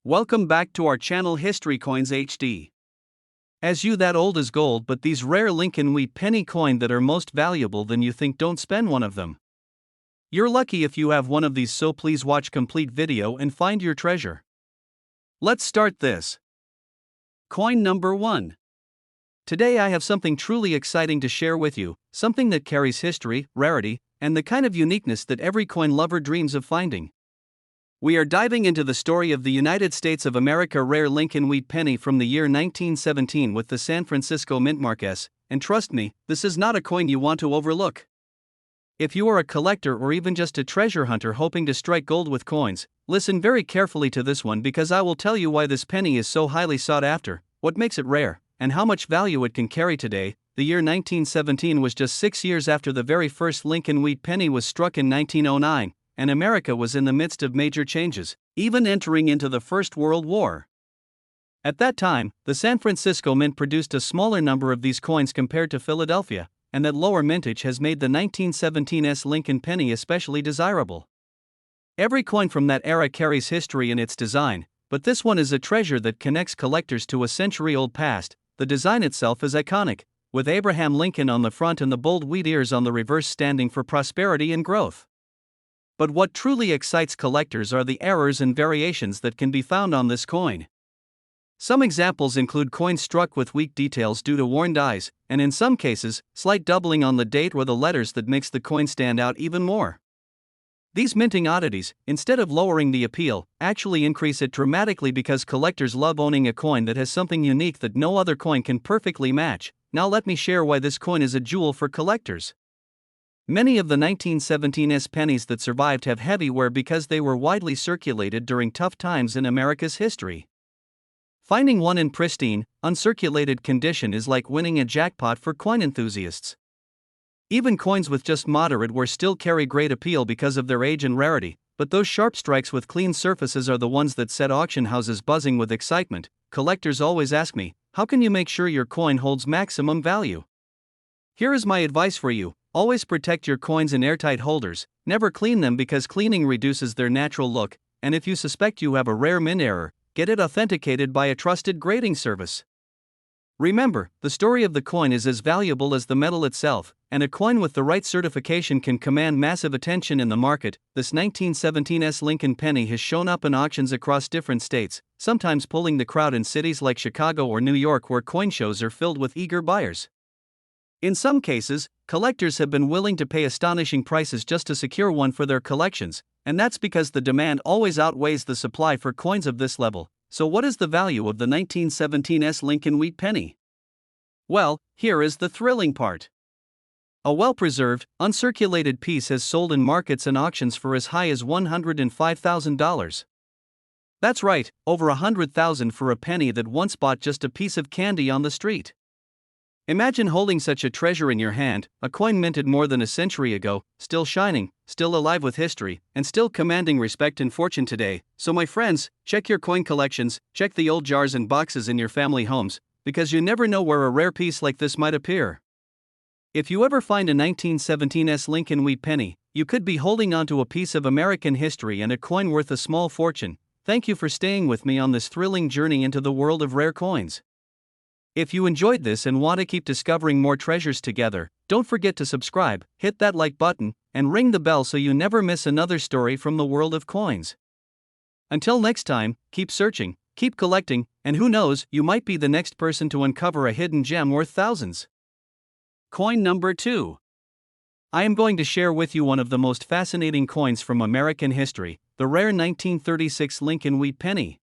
Welcome back to our channel History Coins HD. As you that old is gold, but these rare Lincoln wheat penny coin that are most valuable than you think, don't spend one of them. You're lucky if you have one of these, so please watch complete video and find your treasure. Let's start this. Coin number 1. Today I have something truly exciting to share with you, something that carries history, rarity, and the kind of uniqueness that every coin lover dreams of finding. We are diving into the story of the United States of America rare Lincoln wheat penny from the year 1917 with the San Francisco Mint mark S, and trust me, this is not a coin you want to overlook. If you are a collector or even just a treasure hunter hoping to strike gold with coins, listen very carefully to this one, because I will tell you why this penny is so highly sought after, what makes it rare, and how much value it can carry today. The year 1917 was just 6 years after the very first Lincoln wheat penny was struck in 1909. And America was in the midst of major changes, even entering into the First World War. At that time, the San Francisco Mint produced a smaller number of these coins compared to Philadelphia, and that lower mintage has made the 1917's Lincoln penny especially desirable. Every coin from that era carries history in its design, but this one is a treasure that connects collectors to a century-old past. The design itself is iconic, with Abraham Lincoln on the front and the bold wheat ears on the reverse, standing for prosperity and growth. But what truly excites collectors are the errors and variations that can be found on this coin. Some examples include coins struck with weak details due to worn dies, and in some cases, slight doubling on the date or the letters that makes the coin stand out even more. These minting oddities, instead of lowering the appeal, actually increase it dramatically, because collectors love owning a coin that has something unique that no other coin can perfectly match. Now let me share why this coin is a jewel for collectors. Many of the 1917's pennies that survived have heavy wear because they were widely circulated during tough times in America's history. Finding one in pristine, uncirculated condition is like winning a jackpot for coin enthusiasts. Even coins with just moderate wear still carry great appeal because of their age and rarity, but those sharp strikes with clean surfaces are the ones that set auction houses buzzing with excitement. Collectors always ask me, how can you make sure your coin holds maximum value? Here is my advice for you. Always protect your coins in airtight holders, never clean them because cleaning reduces their natural look, and if you suspect you have a rare mint error, get it authenticated by a trusted grading service. Remember, the story of the coin is as valuable as the metal itself, and a coin with the right certification can command massive attention in the market. This 1917's Lincoln penny has shown up in auctions across different states, sometimes pulling the crowd in cities like Chicago or New York, where coin shows are filled with eager buyers. In some cases, collectors have been willing to pay astonishing prices just to secure one for their collections, and that's because the demand always outweighs the supply for coins of this level. So what is the value of the 1917's Lincoln wheat penny? Well, here is the thrilling part. A well-preserved, uncirculated piece has sold in markets and auctions for as high as $105,000. That's right, over $100,000 for a penny that once bought just a piece of candy on the street. Imagine holding such a treasure in your hand, a coin minted more than a century ago, still shining, still alive with history, and still commanding respect and fortune today. So my friends, check your coin collections, check the old jars and boxes in your family homes, because you never know where a rare piece like this might appear. If you ever find a 1917's Lincoln wheat penny, you could be holding onto a piece of American history and a coin worth a small fortune. Thank you for staying with me on this thrilling journey into the world of rare coins. If you enjoyed this and want to keep discovering more treasures together, don't forget to subscribe, hit that like button, and ring the bell so you never miss another story from the world of coins. Until next time, keep searching, keep collecting, and who knows, you might be the next person to uncover a hidden gem worth thousands. Coin number 2. I am going to share with you one of the most fascinating coins from American history, the rare 1936 Lincoln wheat penny.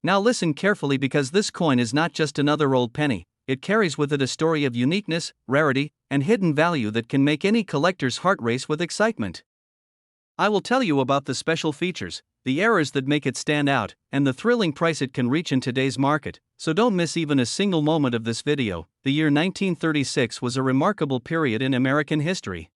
Now listen carefully, because this coin is not just another old penny, it carries with it a story of uniqueness, rarity, and hidden value that can make any collector's heart race with excitement. I will tell you about the special features, the errors that make it stand out, and the thrilling price it can reach in today's market, so don't miss even a single moment of this video. The year 1936 was a remarkable period in American history.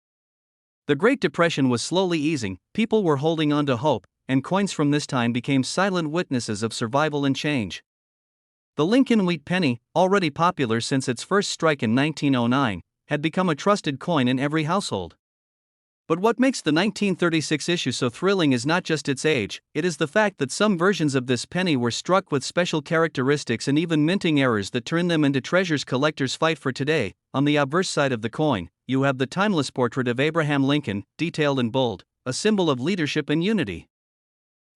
The Great Depression was slowly easing, people were holding on to hope, and coins from this time became silent witnesses of survival and change. The Lincoln wheat penny, already popular since its first strike in 1909, had become a trusted coin in every household. But what makes the 1936 issue so thrilling is not just its age, it is the fact that some versions of this penny were struck with special characteristics and even minting errors that turn them into treasures collectors fight for today. On the obverse side of the coin, you have the timeless portrait of Abraham Lincoln, detailed in bold, a symbol of leadership and unity.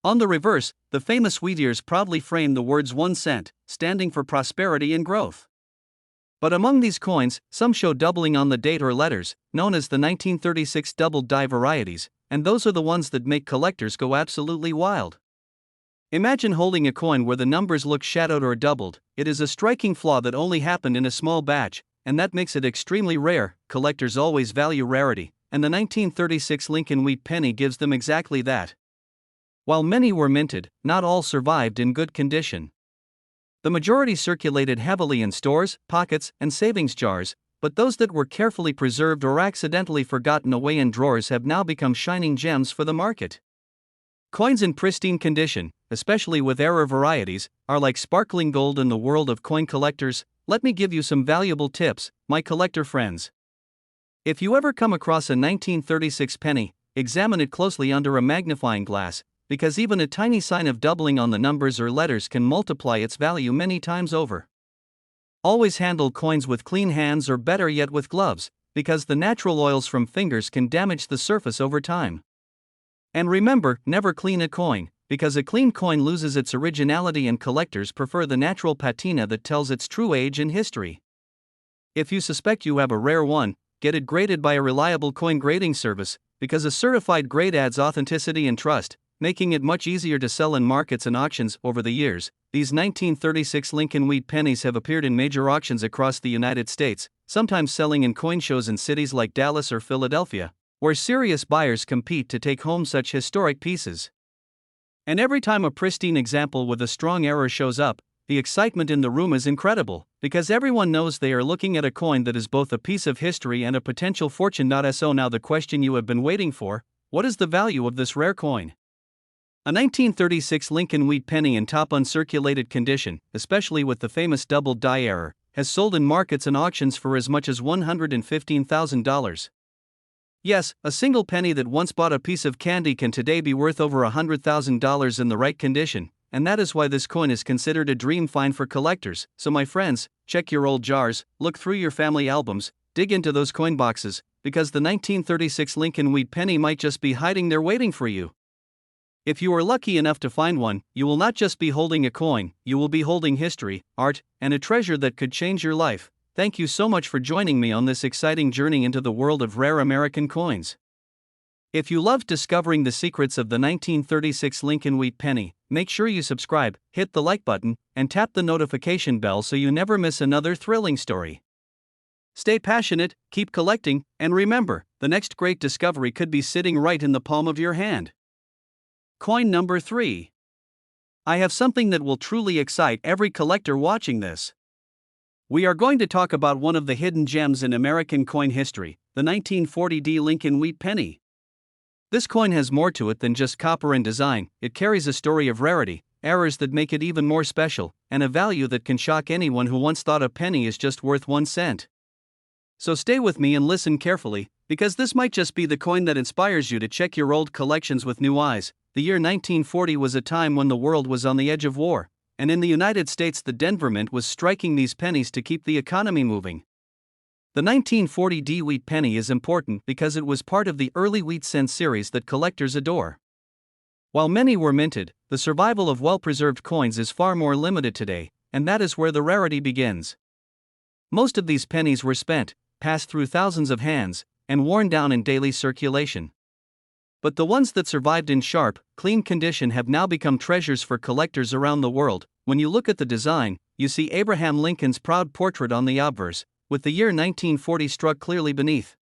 On the reverse, the famous wheat ears proudly frame the words 1 cent, standing for prosperity and growth. But among these coins, some show doubling on the date or letters, known as the 1936 doubled die varieties, and those are the ones that make collectors go absolutely wild. Imagine holding a coin where the numbers look shadowed or doubled. It is a striking flaw that only happened in a small batch, and that makes it extremely rare. Collectors always value rarity, and the 1936 Lincoln wheat penny gives them exactly that. While many were minted, not all survived in good condition. The majority circulated heavily in stores, pockets, and savings jars, but those that were carefully preserved or accidentally forgotten away in drawers have now become shining gems for the market. Coins in pristine condition, especially with rarer varieties, are like sparkling gold in the world of coin collectors. Let me give you some valuable tips, my collector friends. If you ever come across a 1936 penny, examine it closely under a magnifying glass, because even a tiny sign of doubling on the numbers or letters can multiply its value many times over. Always handle coins with clean hands, or better yet with gloves, because the natural oils from fingers can damage the surface over time. And remember, never clean a coin, because a clean coin loses its originality and collectors prefer the natural patina that tells its true age and history. If you suspect you have a rare one, get it graded by a reliable coin grading service, because a certified grade adds authenticity and trust, making it much easier to sell in markets and auctions. Over the years, these 1936 Lincoln wheat pennies have appeared in major auctions across the United States, sometimes selling in coin shows in cities like Dallas or Philadelphia, where serious buyers compete to take home such historic pieces. And every time a pristine example with a strong error shows up, the excitement in the room is incredible, because everyone knows they are looking at a coin that is both a piece of history and a potential fortune. So now the question you have been waiting for: what is the value of this rare coin? A 1936 Lincoln wheat penny in top uncirculated condition, especially with the famous double die error, has sold in markets and auctions for as much as $115,000. Yes, a single penny that once bought a piece of candy can today be worth over $100,000 in the right condition, and that is why this coin is considered a dream find for collectors. So my friends, check your old jars, look through your family albums, dig into those coin boxes, because the 1936 Lincoln wheat penny might just be hiding there waiting for you. If you are lucky enough to find one, you will not just be holding a coin, you will be holding history, art, and a treasure that could change your life. Thank you so much for joining me on this exciting journey into the world of rare American coins. If you loved discovering the secrets of the 1936 Lincoln wheat penny, make sure you subscribe, hit the like button, and tap the notification bell so you never miss another thrilling story. Stay passionate, keep collecting, and remember, the next great discovery could be sitting right in the palm of your hand. Coin number 3. I have something that will truly excite every collector watching this. We are going to talk about one of the hidden gems in American coin history, the 1940 Lincoln wheat penny. This coin has more to it than just copper and design. It carries a story of rarity, errors that make it even more special, and a value that can shock anyone who once thought a penny is just worth 1 cent. So stay with me and listen carefully, because this might just be the coin that inspires you to check your old collections with new eyes. The year 1940 was a time when the world was on the edge of war, and in the United States the Denver Mint was striking these pennies to keep the economy moving. The 1940 wheat penny is important because it was part of the early wheat cent series that collectors adore. While many were minted, the survival of well-preserved coins is far more limited today, and that is where the rarity begins. Most of these pennies were spent, passed through thousands of hands, and worn down in daily circulation. But the ones that survived in sharp, clean condition have now become treasures for collectors around the world. When you look at the design, you see Abraham Lincoln's proud portrait on the obverse, with the year 1940 struck clearly beneath.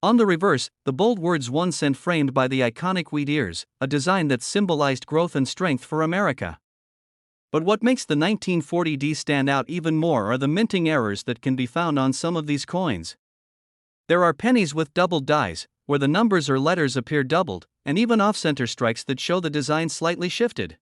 On the reverse, the bold words 1 cent framed by the iconic wheat ears, a design that symbolized growth and strength for America. But what makes the 1940 stand out even more are the minting errors that can be found on some of these coins. There are pennies with doubled dies, where the numbers or letters appear doubled, and even off-center strikes that show the design slightly shifted.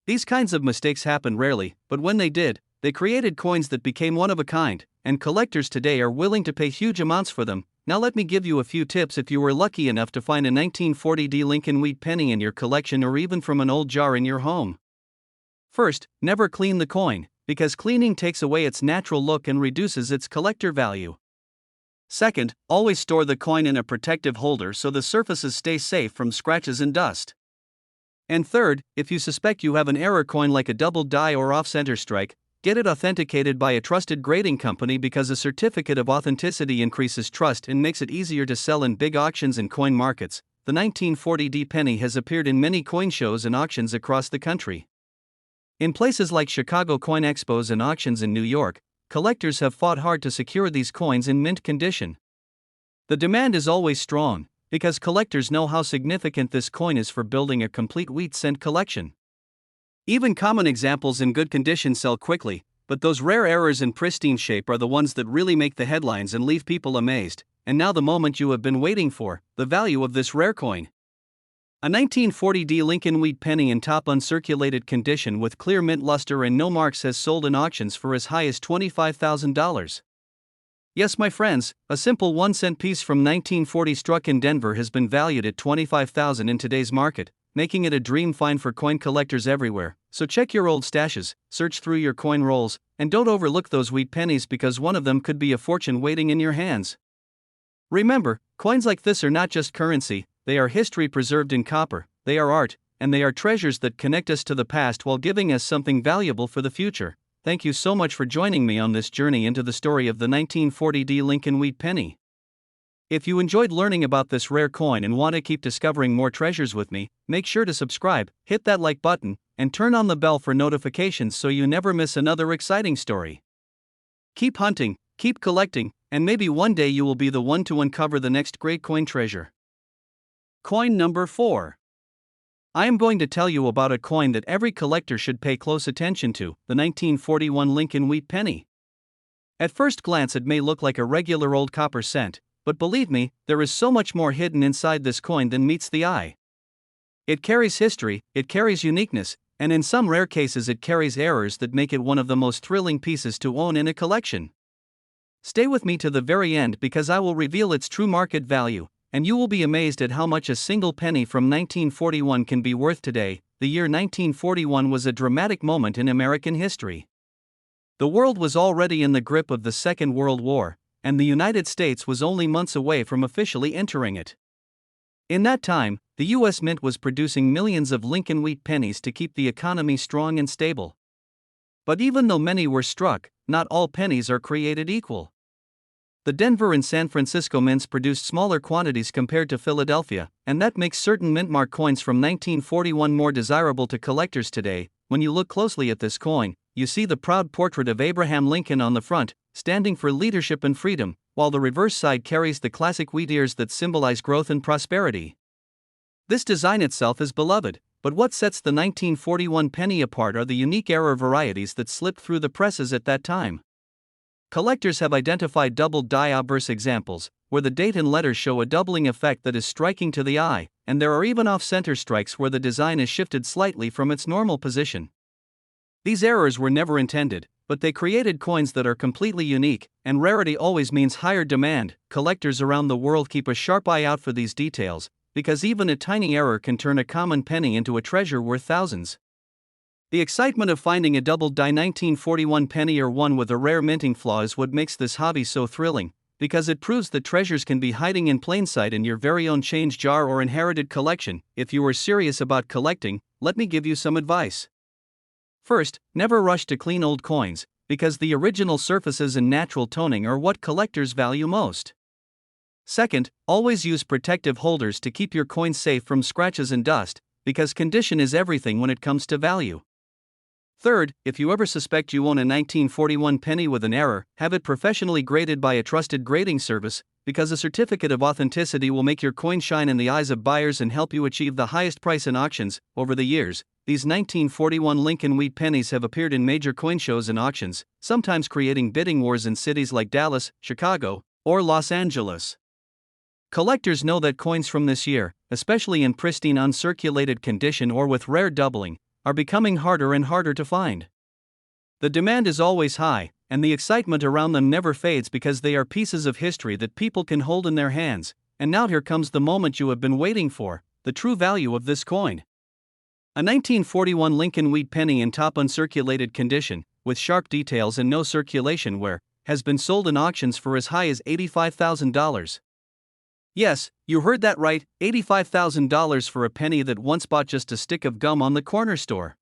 These kinds of mistakes happen rarely, but when they did, they created coins that became one of a kind, and collectors today are willing to pay huge amounts for them. Now let me give you a few tips if you were lucky enough to find a 1940D Lincoln wheat penny in your collection or even from an old jar in your home. First, never clean the coin, because cleaning takes away its natural look and reduces its collector value. Second, always store the coin in a protective holder so the surfaces stay safe from scratches and dust. And third, if you suspect you have an error coin like a double die or off-center strike, get it authenticated by a trusted grading company because a certificate of authenticity increases trust and makes it easier to sell in big auctions and coin markets. The 1940D penny has appeared in many coin shows and auctions across the country. In places like Chicago Coin Expos and auctions in New York, collectors have fought hard to secure these coins in mint condition. The demand is always strong, because collectors know how significant this coin is for building a complete wheat cent collection. Even common examples in good condition sell quickly, but those rare errors in pristine shape are the ones that really make the headlines and leave people amazed. And now the moment you have been waiting for, the value of this rare coin. A 1940D Lincoln wheat penny in top uncirculated condition with clear mint luster and no marks has sold in auctions for as high as $25,000. Yes, my friends, a simple 1-cent piece from 1940 struck in Denver has been valued at $25,000 in today's market, making it a dream find for coin collectors everywhere. So check your old stashes, search through your coin rolls, and don't overlook those wheat pennies because one of them could be a fortune waiting in your hands. Remember, coins like this are not just currency, they are history preserved in copper, they are art, and they are treasures that connect us to the past while giving us something valuable for the future. Thank you so much for joining me on this journey into the story of the 1940D Lincoln wheat penny. If you enjoyed learning about this rare coin and want to keep discovering more treasures with me, make sure to subscribe, hit that like button, and turn on the bell for notifications so you never miss another exciting story. Keep hunting, keep collecting, and maybe one day you will be the one to uncover the next great coin treasure. Coin number 4. I am going to tell you about a coin that every collector should pay close attention to, the 1941 Lincoln wheat penny. At first glance it may look like a regular old copper cent, but believe me, there is so much more hidden inside this coin than meets the eye. It carries history, it carries uniqueness, and in some rare cases it carries errors that make it one of the most thrilling pieces to own in a collection. Stay with me to the very end because I will reveal its true market value, and you will be amazed at how much a single penny from 1941 can be worth today. The year 1941 was a dramatic moment in American history. The world was already in the grip of the Second World War, and the United States was only months away from officially entering it. In that time, the U.S. Mint was producing millions of Lincoln wheat pennies to keep the economy strong and stable. But even though many were struck, not all pennies are created equal. The Denver and San Francisco mints produced smaller quantities compared to Philadelphia, and that makes certain mint-mark coins from 1941 more desirable to collectors today. When you look closely at this coin, you see the proud portrait of Abraham Lincoln on the front, standing for leadership and freedom, while the reverse side carries the classic wheat ears that symbolize growth and prosperity. This design itself is beloved, but what sets the 1941 penny apart are the unique error varieties that slipped through the presses at that time. Collectors have identified double die obverse examples, where the date and letters show a doubling effect that is striking to the eye, and there are even off-center strikes where the design is shifted slightly from its normal position. These errors were never intended, but they created coins that are completely unique, and rarity always means higher demand. Collectors around the world keep a sharp eye out for these details, because even a tiny error can turn a common penny into a treasure worth thousands. The excitement of finding a double-die 1941 penny or one with a rare minting flaw is what makes this hobby so thrilling, because it proves that treasures can be hiding in plain sight in your very own change jar or inherited collection. If you are serious about collecting, let me give you some advice. First, never rush to clean old coins, because the original surfaces and natural toning are what collectors value most. Second, always use protective holders to keep your coins safe from scratches and dust, because condition is everything when it comes to value. Third, if you ever suspect you own a 1941 penny with an error, have it professionally graded by a trusted grading service, because a certificate of authenticity will make your coin shine in the eyes of buyers and help you achieve the highest price in auctions. Over the years, these 1941 Lincoln wheat pennies have appeared in major coin shows and auctions, sometimes creating bidding wars in cities like Dallas, Chicago, or Los Angeles. Collectors know that coins from this year, especially in pristine uncirculated condition or with rare doubling, are becoming harder and harder to find. The demand is always high, and the excitement around them never fades because they are pieces of history that people can hold in their hands. And now here comes the moment you have been waiting for, the true value of this coin. A 1941 Lincoln wheat penny in top uncirculated condition, with sharp details and no circulation wear, has been sold in auctions for as high as $85,000. Yes, you heard that right, $85,000 for a penny that once bought just a stick of gum on the corner store.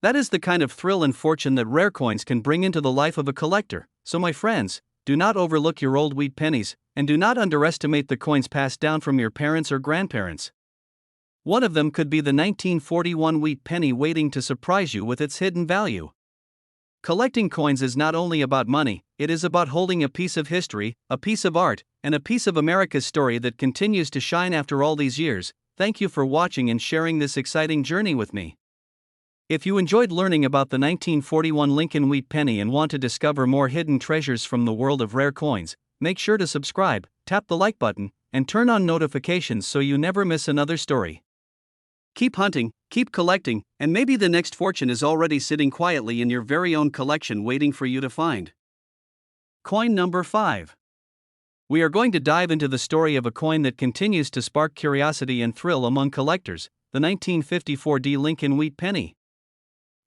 That is the kind of thrill and fortune that rare coins can bring into the life of a collector. So my friends, do not overlook your old wheat pennies, and do not underestimate the coins passed down from your parents or grandparents. One of them could be the 1941 wheat penny waiting to surprise you with its hidden value. Collecting coins is not only about money, it is about holding a piece of history, a piece of art, and a piece of America's story that continues to shine after all these years. Thank you for watching and sharing this exciting journey with me. If you enjoyed learning about the 1941 Lincoln wheat penny and want to discover more hidden treasures from the world of rare coins, make sure to subscribe, tap the like button, and turn on notifications so you never miss another story. Keep hunting, keep collecting, and maybe the next fortune is already sitting quietly in your very own collection waiting for you to find. Coin number 5. We are going to dive into the story of a coin that continues to spark curiosity and thrill among collectors, the 1954 Lincoln wheat penny.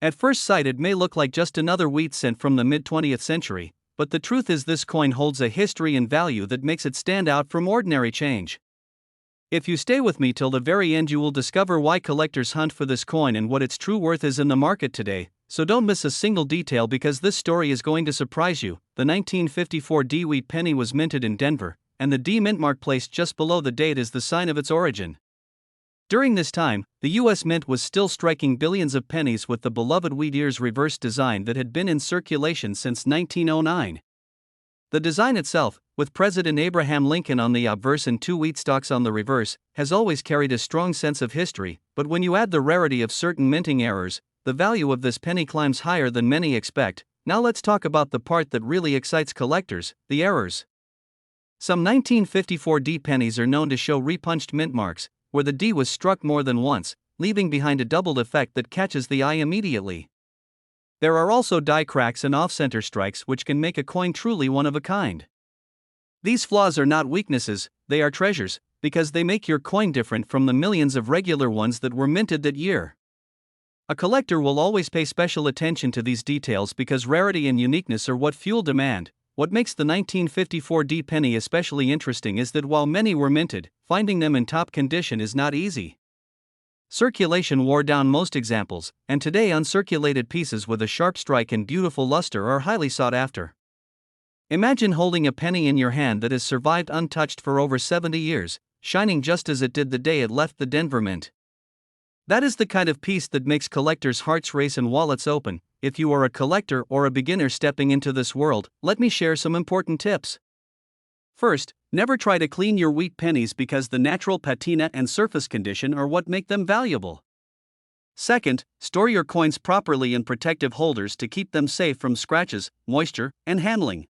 At first sight, it may look like just another wheat cent from the mid-20th century, but the truth is this coin holds a history and value that makes it stand out from ordinary change. If you stay with me till the very end, you will discover why collectors hunt for this coin and what its true worth is in the market today. So don't miss a single detail because this story is going to surprise you. The 1954 wheat penny was minted in Denver, and the D mint mark placed just below the date is the sign of its origin. During this time, the U.S. Mint was still striking billions of pennies with the beloved wheat ears reverse design that had been in circulation since 1909. The design itself, with President Abraham Lincoln on the obverse and 2 wheat stalks on the reverse, has always carried a strong sense of history, but when you add the rarity of certain minting errors, the value of this penny climbs higher than many expect. Now let's talk about the part that really excites collectors, the errors. Some 1954 pennies are known to show repunched mint marks, where the D was struck more than once, leaving behind a doubled effect that catches the eye immediately. There are also die cracks and off-center strikes which can make a coin truly one of a kind. These flaws are not weaknesses, they are treasures, because they make your coin different from the millions of regular ones that were minted that year. A collector will always pay special attention to these details because rarity and uniqueness are what fuel demand. What makes the 1954 penny especially interesting is that while many were minted, finding them in top condition is not easy. Circulation wore down most examples, and today uncirculated pieces with a sharp strike and beautiful luster are highly sought after. Imagine holding a penny in your hand that has survived untouched for over 70 years, shining just as it did the day it left the Denver Mint. That is the kind of piece that makes collectors' hearts race and wallets open. If you are a collector or a beginner stepping into this world, let me share some important tips. First, never try to clean your wheat pennies because the natural patina and surface condition are what make them valuable. Second, store your coins properly in protective holders to keep them safe from scratches, moisture, and handling.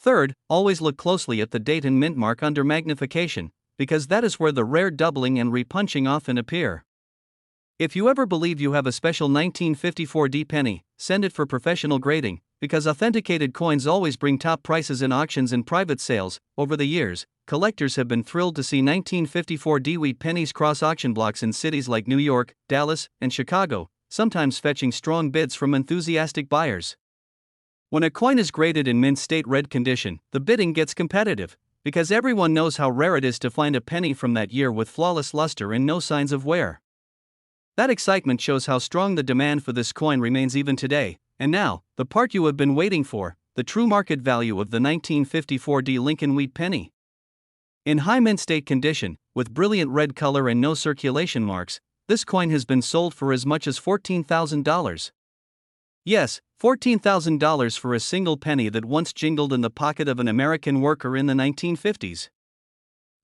Third, always look closely at the date and mint mark under magnification, because that is where the rare doubling and repunching often appear. If you ever believe you have a special 1954 penny, send it for professional grading, because authenticated coins always bring top prices in auctions and private sales. Over the years, collectors have been thrilled to see 1954 wheat pennies cross auction blocks in cities like New York, Dallas, and Chicago, sometimes fetching strong bids from enthusiastic buyers. When a coin is graded in mint state red condition, the bidding gets competitive, because everyone knows how rare it is to find a penny from that year with flawless luster and no signs of wear. That excitement shows how strong the demand for this coin remains even today. And now, the part you have been waiting for, the true market value of the 1954 Lincoln wheat penny. In high mint state condition, with brilliant red color and no circulation marks, this coin has been sold for as much as $14,000. Yes, $14,000 for a single penny that once jingled in the pocket of an American worker in the 1950s.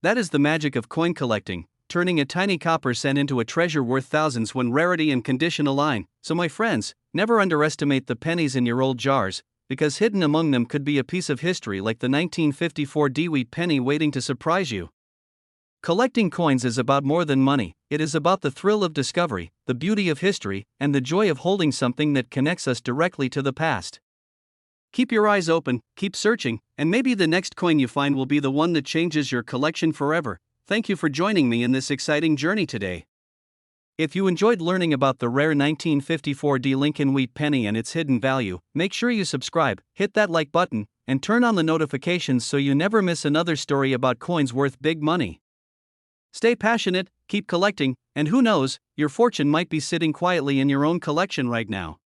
That is the magic of coin collecting, turning a tiny copper cent into a treasure worth thousands when rarity and condition align. So my friends, never underestimate the pennies in your old jars, because hidden among them could be a piece of history like the 1954 wheat penny waiting to surprise you. Collecting coins is about more than money, it is about the thrill of discovery, the beauty of history, and the joy of holding something that connects us directly to the past. Keep your eyes open, keep searching, and maybe the next coin you find will be the one that changes your collection forever. Thank you for joining me in this exciting journey today. If you enjoyed learning about the rare 1954 D Lincoln Wheat penny and its hidden value, make sure you subscribe, hit that like button, and turn on the notifications so you never miss another story about coins worth big money. Stay passionate, keep collecting, and who knows, your fortune might be sitting quietly in your own collection right now.